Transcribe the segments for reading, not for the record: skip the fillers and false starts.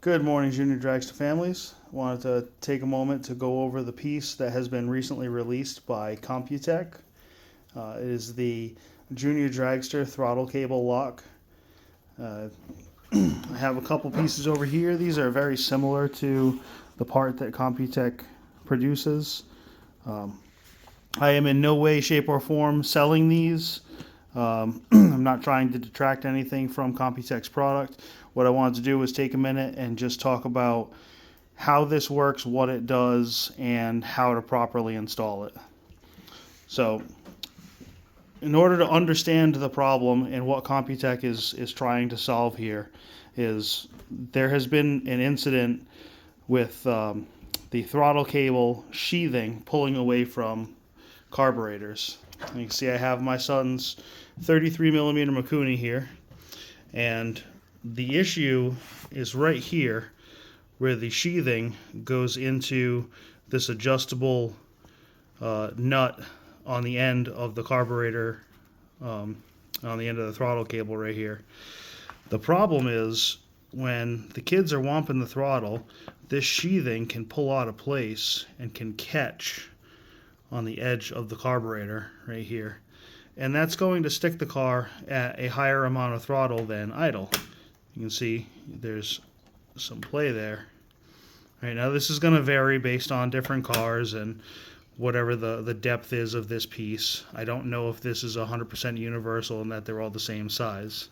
Good morning, Junior Dragster families. Wanted to take a moment to go over the piece that has been recently released by Computech. It is the Junior Dragster throttle cable lock. I have a couple pieces over here. These are very similar to the part that Computech produces. I am in no way, shape, or form selling these. I'm not trying to detract anything from Computech's product. What I wanted to do was take a minute and just talk about how this works, what it does, and how to properly install it. So, in order to understand the problem and what Computech is trying to solve here, is there has been an incident with the throttle cable sheathing pulling away from carburetors. You can see I have my son's 33 millimeter Mikuni here, and the issue is right here where the sheathing goes into this adjustable nut on the end of the carburetor, on the end of the throttle cable right here. The problem is when the kids are womping the throttle, this sheathing can pull out of place and can catch on the edge of the carburetor right here. And that's going to stick the car at a higher amount of throttle than idle. You can see there's some play there. All right, now this is going to vary based on different cars and whatever the depth is of this piece. I don't know if this is 100% universal and that they're all the same size.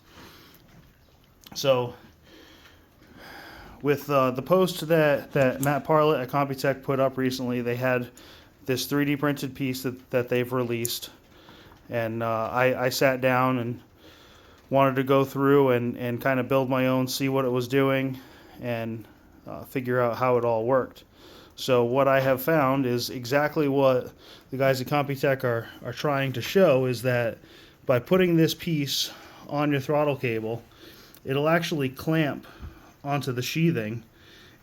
So with the post that Matt Parlett at Computech put up recently, they had this 3D printed piece that they've released. And I sat down and wanted to go through and kind of build my own, see what it was doing, and figure out how it all worked. So what I have found is exactly what the guys at Computech are trying to show, is that by putting this piece on your throttle cable, it'll actually clamp onto the sheathing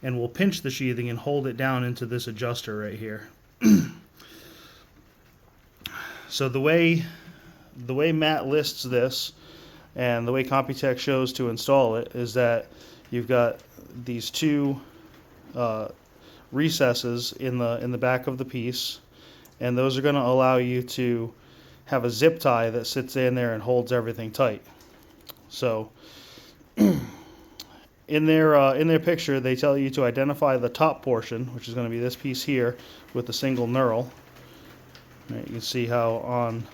and will pinch the sheathing and hold it down into this adjuster right here. So the way Matt lists this and the way Computech shows to install it is that you've got these two recesses in the back of the piece, and those are going to allow you to have a zip tie that sits in there and holds everything tight. So in their picture, they tell you to identify the top portion, which is going to be this piece here with a single knurl. Right, you can see how on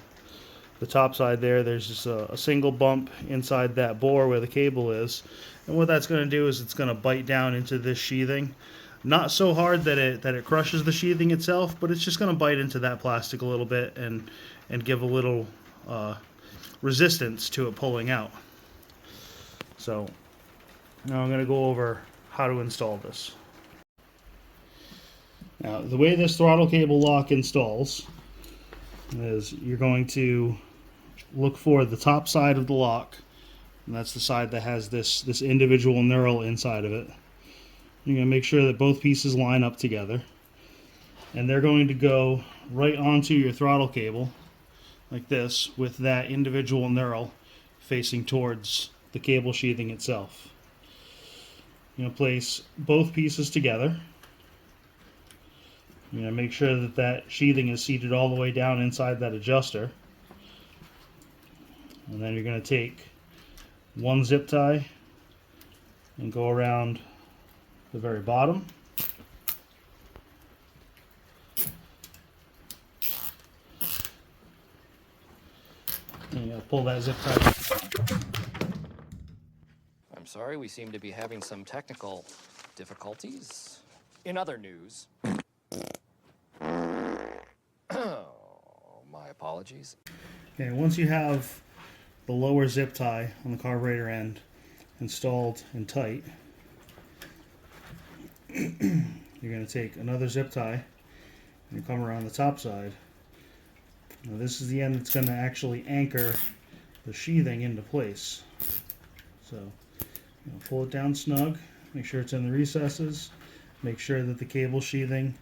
the top side there's just a single bump inside that bore where the cable is. And what that's going to do is it's going to bite down into this sheathing. Not so hard that it crushes the sheathing itself, but it's just going to bite into that plastic a little bit and give a little resistance to it pulling out. So now I'm going to go over how to install this. Now, the way this throttle cable lock installs is you're going to look for the top side of the lock, and that's the side that has this individual knurl inside of it. You're going to make sure that both pieces line up together, and they're going to go right onto your throttle cable like this with that individual knurl facing towards the cable sheathing itself. You're going to place both pieces together. You're going to make sure that sheathing is seated all the way down inside that adjuster. And then you're going to take one zip tie and go around the very bottom. And you're going to pull that zip tie. I'm sorry, we seem to be having some technical difficulties. In other news... My apologies. Okay, once you have the lower zip tie on the carburetor end installed and tight, you're going to take another zip tie and come around the top side. Now this is the end that's going to actually anchor the sheathing into place. So pull it down snug, make sure it's in the recesses, make sure that the cable sheathing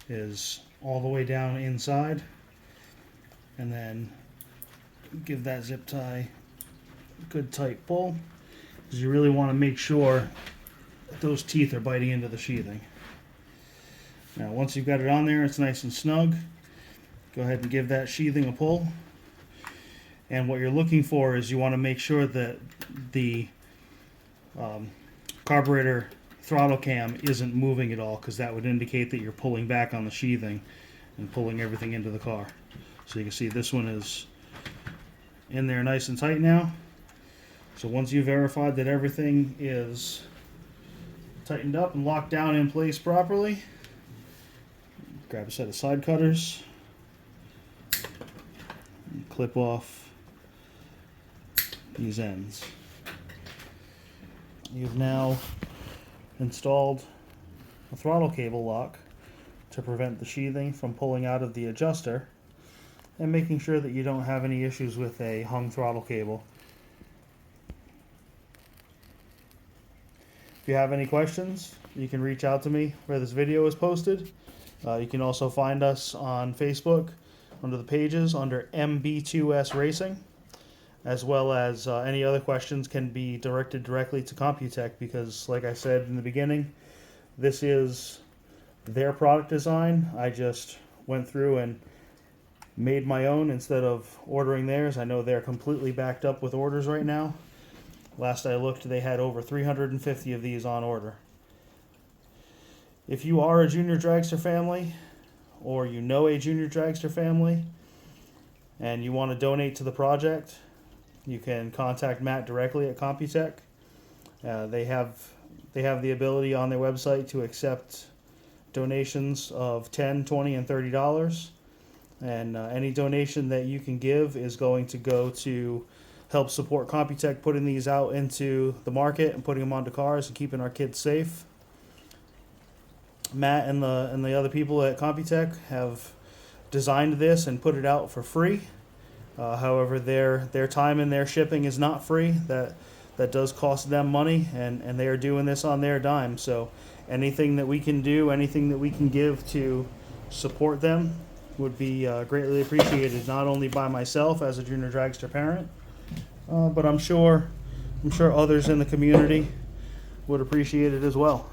is all the way down inside, and then give that zip tie a good tight pull, because you really want to make sure those teeth are biting into the sheathing. Now once you've got it on there, it's nice and snug. Go ahead and give that sheathing a pull. And what you're looking for is you want to make sure that the carburetor throttle cam isn't moving at all, because that would indicate that you're pulling back on the sheathing and pulling everything into the car. So you can see this one is in there nice and tight now. So once you've verified that everything is tightened up and locked down in place properly, grab a set of side cutters and clip off these ends. You've now installed a throttle cable lock to prevent the sheathing from pulling out of the adjuster, and making sure that you don't have any issues with a hung throttle cable. If you have any questions, you can reach out to me where this video is posted. You can also find us on Facebook under the pages under MB2S Racing, as well as any other questions can be directed directly to Computech, because like I said in the beginning, this is their product design. I just went through and made my own instead of ordering theirs. I know they're completely backed up with orders right now. Last I looked, they had over 350 of these on order. If you are a Junior Dragster family, or you know a Junior Dragster family, and you want to donate to the project, you can contact Matt directly at Computech. They have the ability on their website to accept donations of $10, $20, and $30. And any donation that you can give is going to go to help support Computech putting these out into the market and putting them onto cars and keeping our kids safe. Matt and the other people at Computech have designed this and put it out for free. However, their time and their shipping is not free. That does cost them money, and they are doing this on their dime. So anything that we can do, anything that we can give to support them would be greatly appreciated, not only by myself as a Junior Dragster parent, but I'm sure others in the community would appreciate it as well.